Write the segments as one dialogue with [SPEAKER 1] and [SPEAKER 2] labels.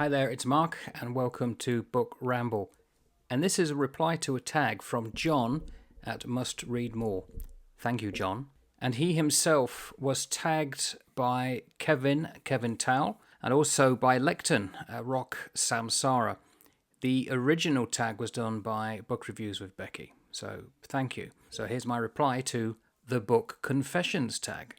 [SPEAKER 1] Hi there, it's Mark, and welcome to Book Ramble. And this is a reply to a tag from John at Must Read More. Thank you, John. And he himself was tagged by Kevin Towle, and also by Lecton, Rock Samsara. The original tag was done by Book Reviews with Becky, so thank you. So here's my reply to the Book Confessions tag.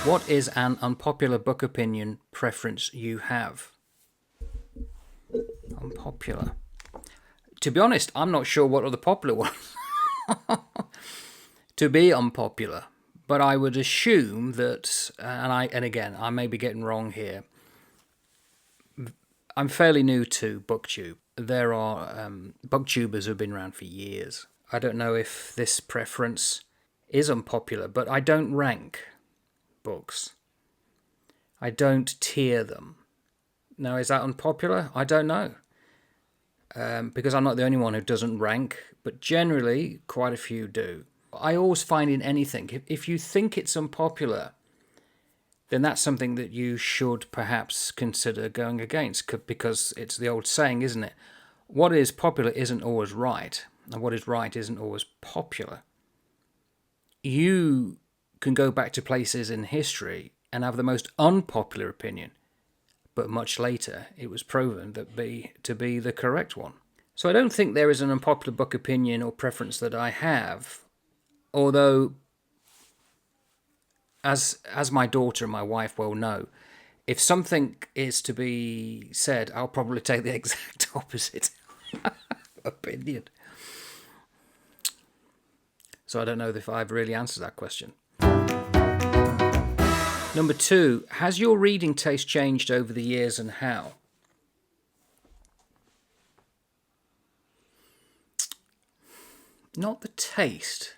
[SPEAKER 1] What is an unpopular book opinion preference you have? Unpopular. To be honest, I'm not sure what are the popular ones. To be unpopular. But I would assume that, and again, I may be getting wrong here. I'm fairly new to BookTube. There are BookTubers who have been around for years. I don't know if this preference is unpopular, but I don't rank books. I don't tier them. Now, is that unpopular? I don't know. Because I'm not the only one who doesn't rank, but generally quite a few do. I always find in anything, if you think it's unpopular, then that's something that you should perhaps consider going against, because it's the old saying, isn't it? What is popular isn't always right, and what is right isn't always popular. You can go back to places in history and have the most unpopular opinion, but much later it was proven to be the correct one. So I don't think there is an unpopular book opinion or preference that I have, although as my daughter and my wife well know, if something is to be said, I'll probably take the exact opposite opinion. So I don't know if I've really answered that question. Number 2, has your reading taste changed over the years and how? Not the taste,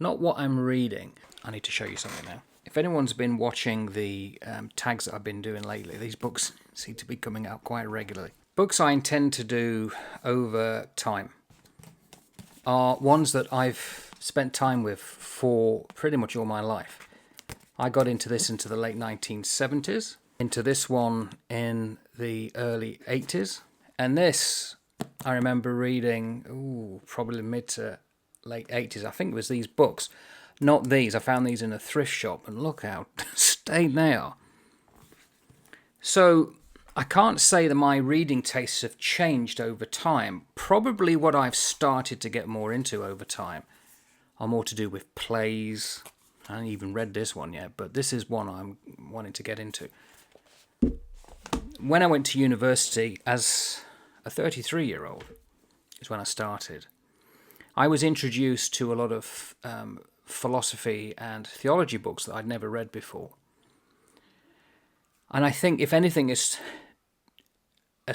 [SPEAKER 1] not what I'm reading. I need to show you something now. If anyone's been watching the tags that I've been doing lately, these books seem to be coming out quite regularly. Books I intend to do over time are ones that I've spent time with for pretty much all my life. I got into this into the late 1970s, into this one in the early 80s. And this, I remember reading, probably mid to late 80s. I think it was these books. Not these. I found these in a thrift shop, and look how stained they are. So I can't say that my reading tastes have changed over time. Probably what I've started to get more into over time are more to do with plays. I haven't even read this one yet, but this is one I'm wanting to get into. When I went to university as a 33-year-old is when I started. I was introduced to a lot of philosophy and theology books that I'd never read before. And I think if anything has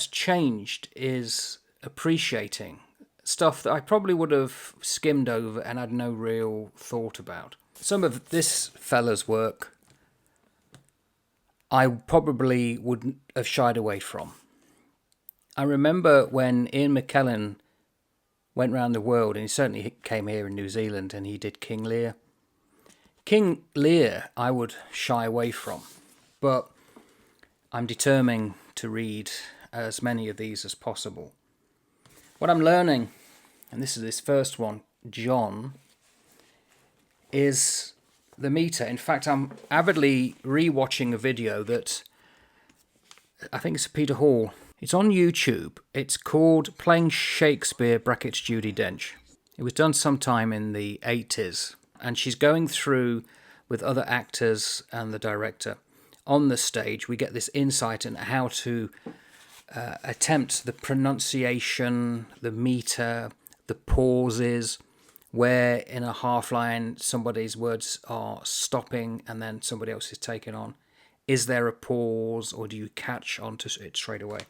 [SPEAKER 1] changed is appreciating stuff that I probably would have skimmed over and had no real thought about. Some of this fella's work I probably wouldn't have shied away from. I remember when Ian McKellen went round the world, and he certainly came here in New Zealand, and he did King Lear. King Lear I would shy away from, but I'm determined to read as many of these as possible. What I'm learning, and this is this first one, John, is the meter. In fact, I'm avidly rewatching a video that I think it's Peter Hall. It's on YouTube. It's called Playing Shakespeare brackets Judi Dench. It was done sometime in the 80s, and she's going through with other actors and the director on the stage. We get this insight into how to attempt the pronunciation, the meter, the pauses, where in a half line somebody's words are stopping and then somebody else is taking on. Is there a pause, or do you catch onto it straight away?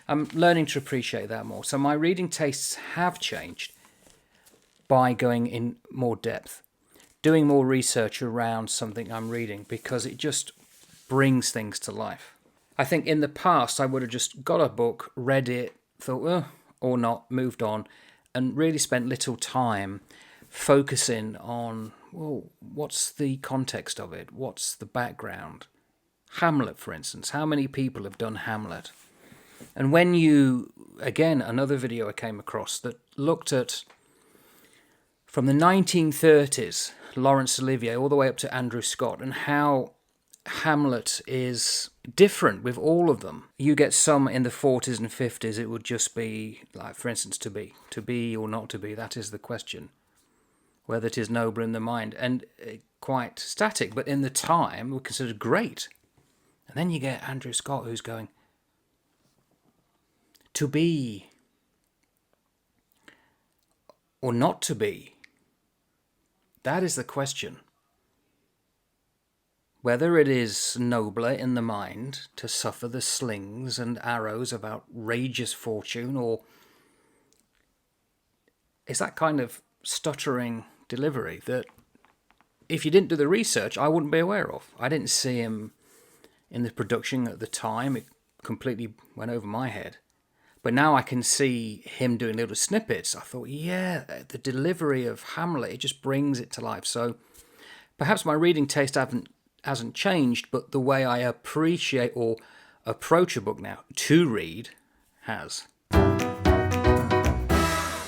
[SPEAKER 1] I'm learning to appreciate that more. So my reading tastes have changed by going in more depth, doing more research around something I'm reading, because it just brings things to life. I think in the past I would have just got a book, read it, thought, or not, moved on, and really spent little time focusing on well, what's the context of it? What's the background? Hamlet, for instance. How many people have done Hamlet? And when you, again, another video I came across that looked at, from the 1930s, Laurence Olivier, all the way up to Andrew Scott, and how Hamlet is different with all of them. You get some in the 40s and 50s, it would just be, like, for instance, to be or not to be, that is the question. Whether it is noble in the mind, and quite static, but in the time were considered great. And then you get Andrew Scott, who's going, to be or not to be. That is the question. Whether it is nobler in the mind to suffer the slings and arrows of outrageous fortune, or is that kind of stuttering delivery that, if you didn't do the research, I wouldn't be aware of. I didn't see him in the production at the time. It completely went over my head. But now I can see him doing little snippets. I thought, yeah, the delivery of Hamlet, it just brings it to life. So perhaps my reading taste hasn't changed, but the way I appreciate or approach a book now to read has.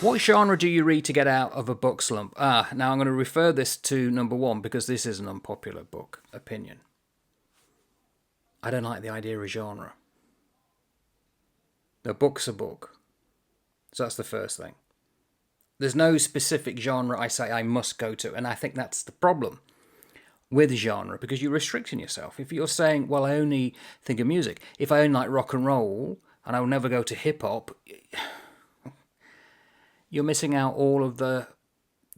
[SPEAKER 1] What genre do you read to get out of a book slump? Now I'm going to refer this to number one because this is an unpopular book opinion. I don't like the idea of genre. A book's a book. So that's the first thing. There's no specific genre I say I must go to, and I think that's the problem with genre, because you're restricting yourself. If you're saying, well, I only think of music, if I only like rock and roll, and I will never go to hip-hop, you're missing out all of the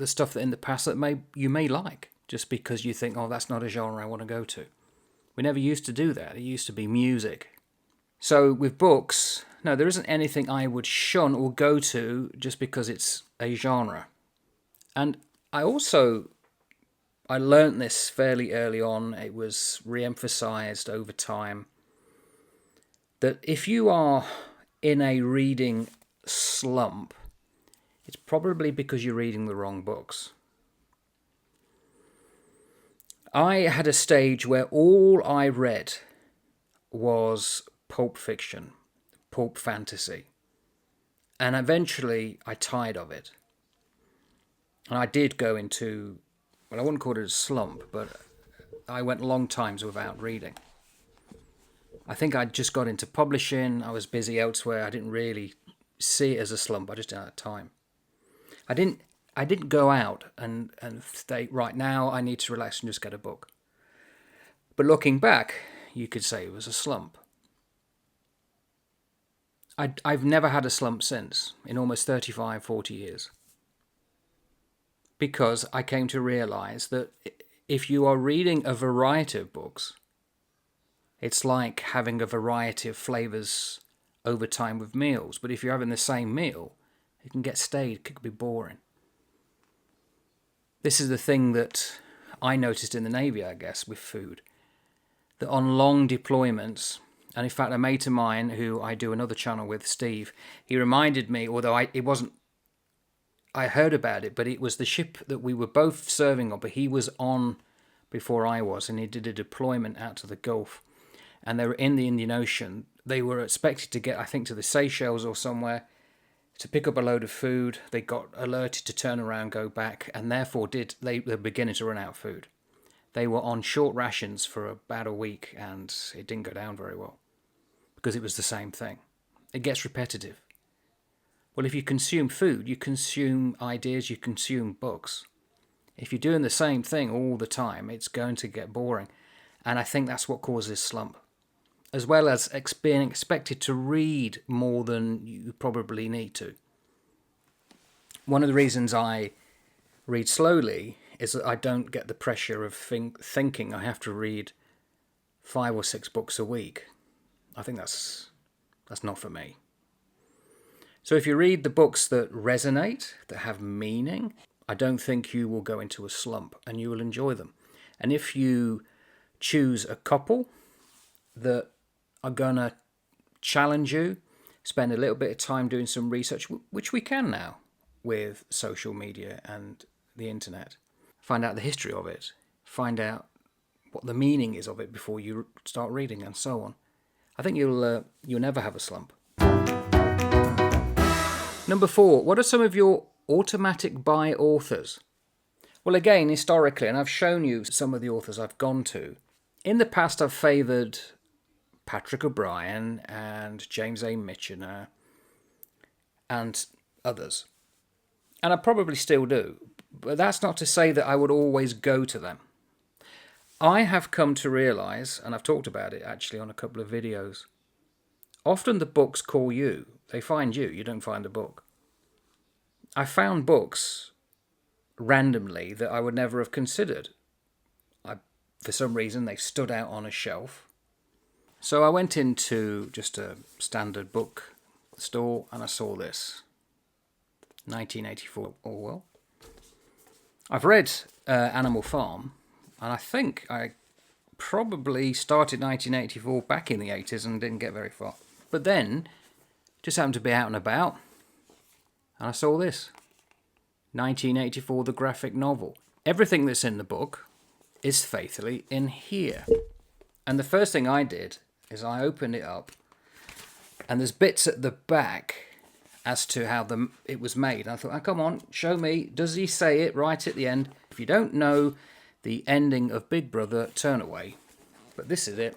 [SPEAKER 1] stuff that in the past that you may like, just because you think, oh, that's not a genre I want to go to. We never used to do that. It used to be music. So with books, no, there isn't anything I would shun or go to just because it's a genre. And I learnt this fairly early on. It was re-emphasized over time that if you are in a reading slump, it's probably because you're reading the wrong books. I had a stage where all I read was pulp fiction, pulp fantasy. And eventually I tired of it. And I did go into, well, I wouldn't call it a slump, but I went long times without reading. I think I just got into publishing. I was busy elsewhere. I didn't really see it as a slump. I just didn't have time. I didn't go out and think, right now I need to relax and just get a book. But looking back, you could say it was a slump. I've never had a slump since, in almost 35, 40 years. Because I came to realize that if you are reading a variety of books, it's like having a variety of flavors over time with meals. But if you're having the same meal, it can get stale, it could be boring. This is the thing that I noticed in the Navy, I guess, with food. That on long deployments, and in fact a mate of mine who I do another channel with, Steve, he reminded me, although I heard about it, but it was the ship that we were both serving on, but he was on before I was, and he did a deployment out to the Gulf, and they were in the Indian Ocean. They were expected to get, I think, to the Seychelles or somewhere to pick up a load of food. They got alerted to turn around, go back, and therefore they were beginning to run out of food. They were on short rations for about a week, and it didn't go down very well because it was the same thing. It gets repetitive. Well, if you consume food, you consume ideas, you consume books. If you're doing the same thing all the time, it's going to get boring. And I think that's what causes slump. As well as being expected to read more than you probably need to. One of the reasons I read slowly is that I don't get the pressure of thinking I have to read 5 or 6 books a week. I think that's not for me. So if you read the books that resonate, that have meaning, I don't think you will go into a slump and you will enjoy them. And if you choose a couple that are going to challenge you, spend a little bit of time doing some research, which we can now with social media and the internet, find out the history of it, find out what the meaning is of it before you start reading, and so on. I think you'll never have a slump. Number 4, what are some of your automatic buy authors? Well, again, historically, and I've shown you some of the authors I've gone to. In the past, I've favoured Patrick O'Brian and James A. Michener and others. And I probably still do. But that's not to say that I would always go to them. I have come to realise, and I've talked about it actually on a couple of videos, often the books call you. They find you. You don't find the book. I found books randomly that I would never have considered. For some reason, they stood out on a shelf. So I went into just a standard book store and I saw this. 1984 Orwell. I've read Animal Farm, and I think I probably started 1984 back in the 80s and didn't get very far. But then, just happened to be out and about, and I saw this. 1984, the graphic novel. Everything that's in the book is faithfully in here. And the first thing I did is I opened it up, and there's bits at the back as to how it was made. And I thought, oh, come on, show me. Does he say it right at the end? If you don't know the ending of Big Brother, turn away. But this is it.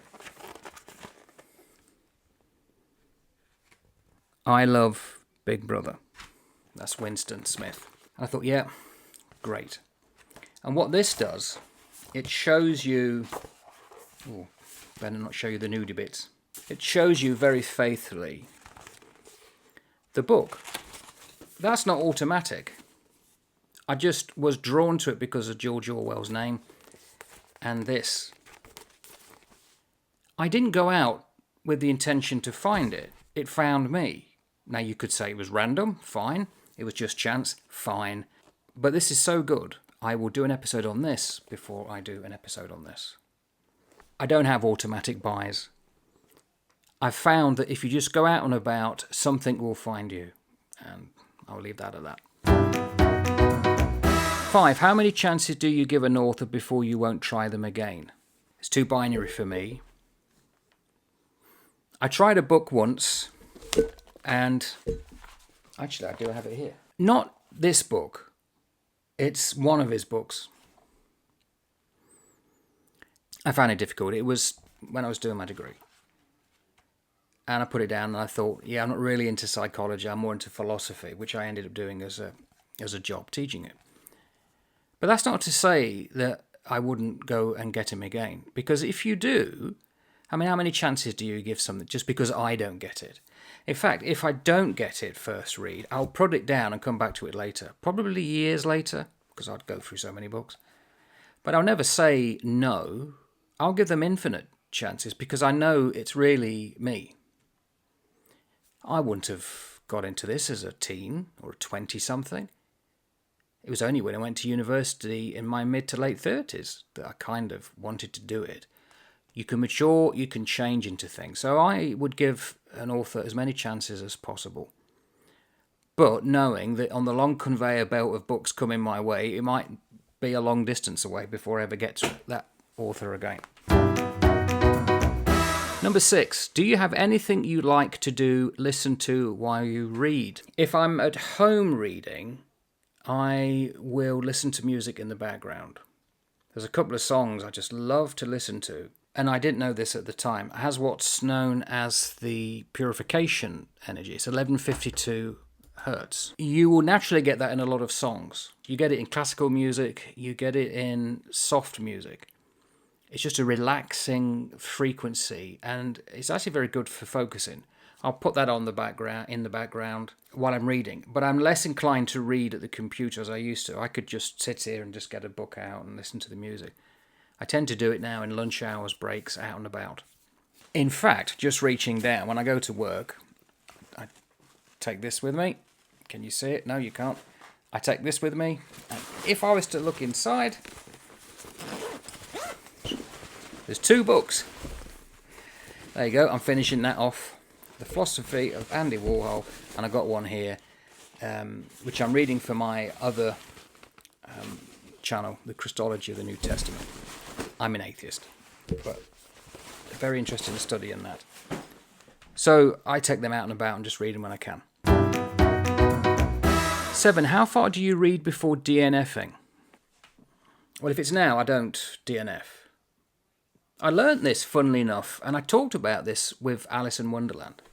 [SPEAKER 1] I love Big Brother. That's Winston Smith. And I thought, yeah, great. And what this does, it shows you... Oh, better not show you the nudie bits. It shows you very faithfully the book. That's not automatic. I just was drawn to it because of George Orwell's name and this. I didn't go out with the intention to find it. It found me. Now you could say it was random, fine. It was just chance, fine. But this is so good. I will do an episode on this before I do an episode on this. I don't have automatic buys. I've found that if you just go out and about, something will find you. And I'll leave that at that. 5. How many chances do you give an author before you won't try them again? It's too binary for me. I tried a book once, and actually I do have it here. Not this book. It's one of his books. I found it difficult. It was when I was doing my degree. And I put it down and I thought, yeah, I'm not really into psychology. I'm more into philosophy, which I ended up doing as a job, teaching it. But that's not to say that I wouldn't go and get him again. Because if you do, I mean, how many chances do you give something just because I don't get it? In fact, if I don't get it first read, I'll put it down and come back to it later. Probably years later, because I'd go through so many books. But I'll never say no. I'll give them infinite chances because I know it's really me. I wouldn't have got into this as a teen or a 20-something. It was only when I went to university in my mid to late 30s that I kind of wanted to do it. You can mature, you can change into things. So I would give an author as many chances as possible. But knowing that on the long conveyor belt of books coming my way, it might be a long distance away before I ever get to that author again. Number 6, do you have anything you like to do, listen to while you read? If I'm at home reading, I will listen to music in the background. There's a couple of songs I just love to listen to, and I didn't know this at the time. It has what's known as the purification energy. It's 1152 hertz. You will naturally get that in a lot of songs. You get it in classical music, you get it in soft music. It's just a relaxing frequency, and it's actually very good for focusing. I'll put that on the background while I'm reading, but I'm less inclined to read at the computer as I used to. I could just sit here and just get a book out and listen to the music. I tend to do it now in lunch hours, breaks, out and about. In fact, just reaching down, when I go to work, I take this with me. Can you see it? No, you can't. I take this with me, and if I was to look inside, there's 2 books. There you go, I'm finishing that off. The Philosophy of Andy Warhol, and I've got one here, which I'm reading for my other channel, The Christology of the New Testament. I'm an atheist, but very interested in studying that. So I take them out and about and just read them when I can. 7. How far do you read before DNFing? Well, if it's now, I don't DNF. I learnt this, funnily enough, and I talked about this with Alice in Wonderland.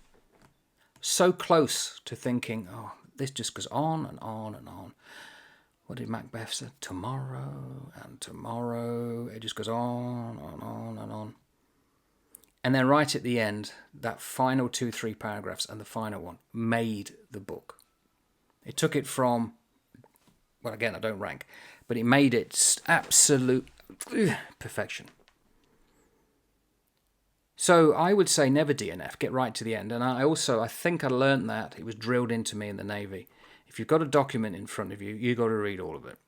[SPEAKER 1] So close to thinking, oh, this just goes on and on and on. What did Macbeth say? Tomorrow and tomorrow. It just goes on and on and on. And then right at the end, that final 2-3 paragraphs and the final one made the book. It took it from, well, again, I don't rank, but it made it absolute perfection. So I would say never DNF, get right to the end. And I think I learned that. It was drilled into me in the Navy. If you've got a document in front of you, you've got to read all of it.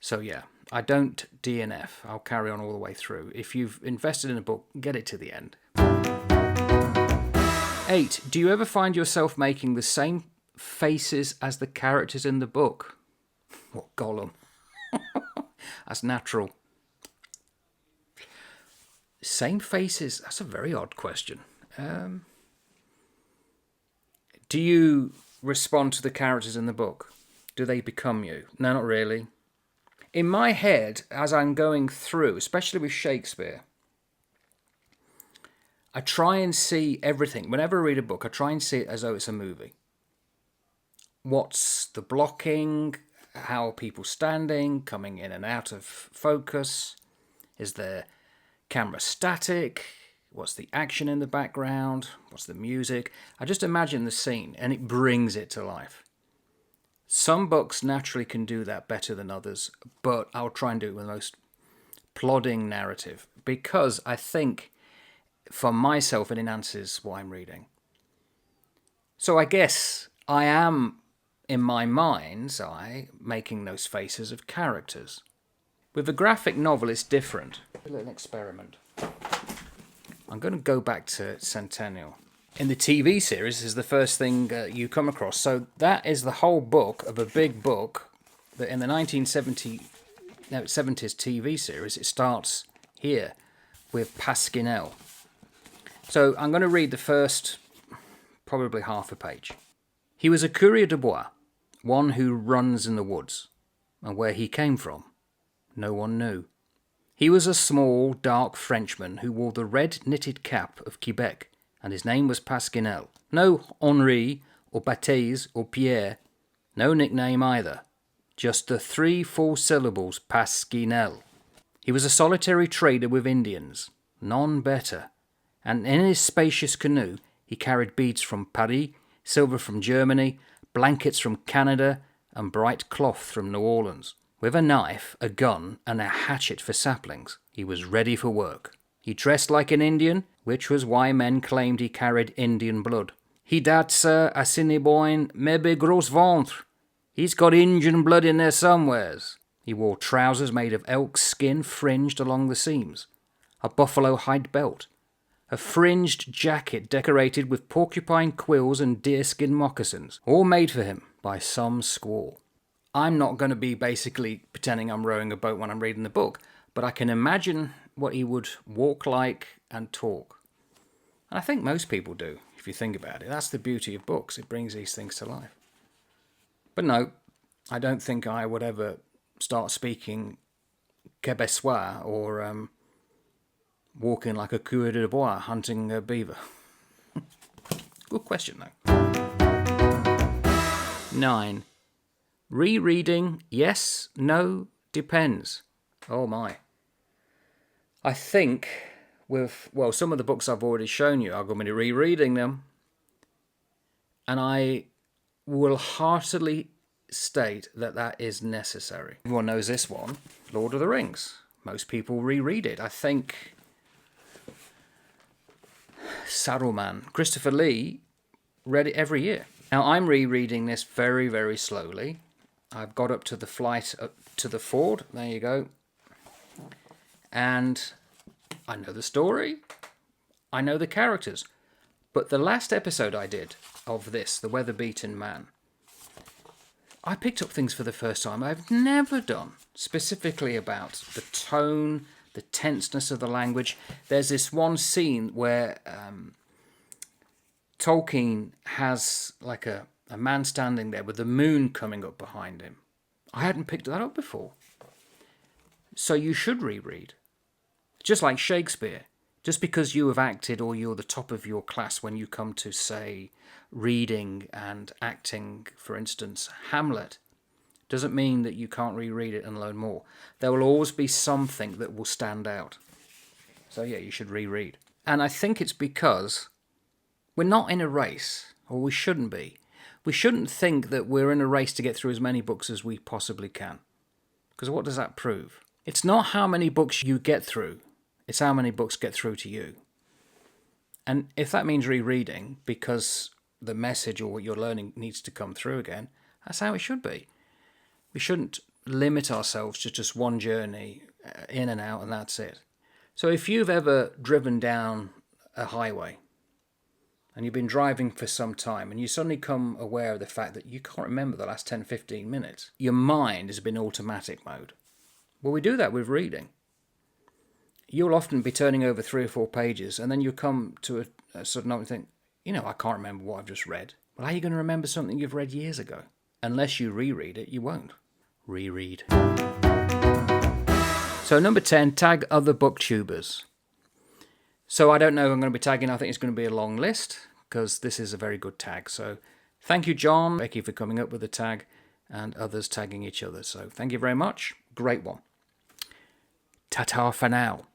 [SPEAKER 1] So yeah, I don't DNF. I'll carry on all the way through. If you've invested in a book, get it to the end. 8. Do you ever find yourself making the same faces as the characters in the book? What, Gollum? That's natural. Same faces? That's a very odd question. Do you respond to the characters in the book? Do they become you? No, not really. In my head, as I'm going through, especially with Shakespeare, I try and see everything. Whenever I read a book, I try and see it as though it's a movie. What's the blocking? How are people standing, coming in and out of focus? Is there camera static? What's the action in the background? What's the music? I just imagine the scene and it brings it to life. Some books naturally can do that better than others, but I'll try and do it with the most plodding narrative because I think for myself it enhances what I'm reading. So I guess I am, in my mind's eye, making those faces of characters. With a graphic novel, it's different. A little experiment. I'm going to go back to Centennial. In the TV series, this is the first thing you come across. So that is the whole book of a big book that in the 70s TV series, it starts here with Pasquinel. So I'm going to read the first, probably half a page. He was a coureur de bois, one who runs in the woods, and where he came from, no one knew. He was a small, dark Frenchman who wore the red knitted cap of Quebec, and his name was Pasquinel. No Henri, or Baptiste, or Pierre, no nickname either, just the 3 full syllables Pasquinel. He was a solitary trader with Indians, none better, and in his spacious canoe he carried beads from Paris, silver from Germany, blankets from Canada, and bright cloth from New Orleans. With a knife, a gun, and a hatchet for saplings, he was ready for work. He dressed like an Indian, which was why men claimed he carried Indian blood. He dat, sir, a Cinneboin, maybe gros ventre. He's got Indian blood in there somewheres. He wore trousers made of elk skin fringed along the seams, a buffalo hide belt, a fringed jacket decorated with porcupine quills and deerskin moccasins, all made for him by some squaw. I'm not going to be basically pretending I'm rowing a boat when I'm reading the book, but I can imagine what he would walk like and talk. And I think most people do, if you think about it. That's the beauty of books. It brings these things to life. But no, I don't think I would ever start speaking Quebecois or walking like a coureur de bois hunting a beaver. Good question, though. 9. Rereading, yes, no, depends. Oh my. I think some of the books I've already shown you, I'm going to be rereading them. And I will heartily state that is necessary. Everyone knows this one, Lord of the Rings. Most people reread it. I think Saruman, Christopher Lee, read it every year. Now I'm rereading this very, very slowly. I've got up to the flight to the ford. There you go. And I know the story. I know the characters. But the last episode I did of this, The Weather-Beaten Man, I picked up things for the first time I've never done, specifically about the tone, the tenseness of the language. There's this one scene where Tolkien has like a man standing there with the moon coming up behind him. I hadn't picked that up before. So you should reread. Just like Shakespeare. Just because you have acted or you're the top of your class when you come to, say, reading and acting, for instance, Hamlet, doesn't mean that you can't reread it and learn more. There will always be something that will stand out. So yeah, you should reread. And I think it's because we're not in a race, or we shouldn't be. We shouldn't think that we're in a race to get through as many books as we possibly can. Because what does that prove? It's not how many books you get through. It's how many books get through to you. And if that means rereading because the message or what you're learning needs to come through again, that's how it should be. We shouldn't limit ourselves to just one journey, in and out, and that's it. So if you've ever driven down a highway and you've been driving for some time and you suddenly come aware of the fact that you can't remember the last 10, 15 minutes, your mind has been automatic mode. Well, we do that with reading. You'll often be turning over 3 or 4 pages and then you come to a sort of moment and think, I can't remember what I've just read. Well, how are you going to remember something you've read years ago? Unless you reread it, you won't. Reread. So number 10, tag other booktubers. So I don't know who I'm going to be tagging. I think it's going to be a long list because this is a very good tag. So thank you, John, Becky, for coming up with the tag and others tagging each other. So thank you very much. Great one. Ta-ta for now.